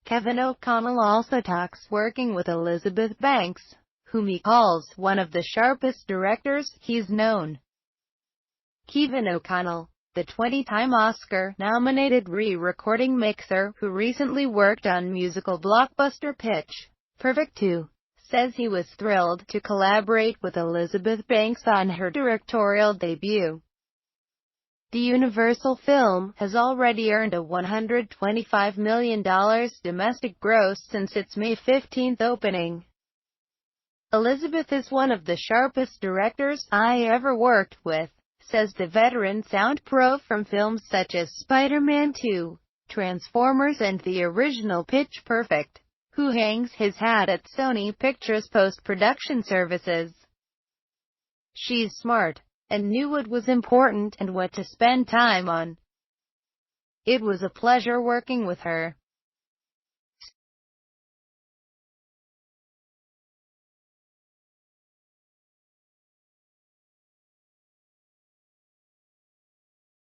Kevin O'Connell also talks working with Elizabeth Banks, whom he calls one of the sharpest directors he's known. Kevin O'Connell, the 20-time Oscar-nominated re-recording mixer who recently worked on musical blockbuster Pitch Perfect 2, says he was thrilled to collaborate with Elizabeth Banks on her directorial debut. The Universal film has already earned a $125 million domestic gross since its May 15 opening. Elizabeth is one of the sharpest directors I ever worked with, says the veteran sound pro from films such as Spider-Man 2, Transformers and the original Pitch Perfect, who hangs his hat at Sony Pictures Post-Production Services. She's smart, and knew what was important and what to spend time on. It was a pleasure working with her.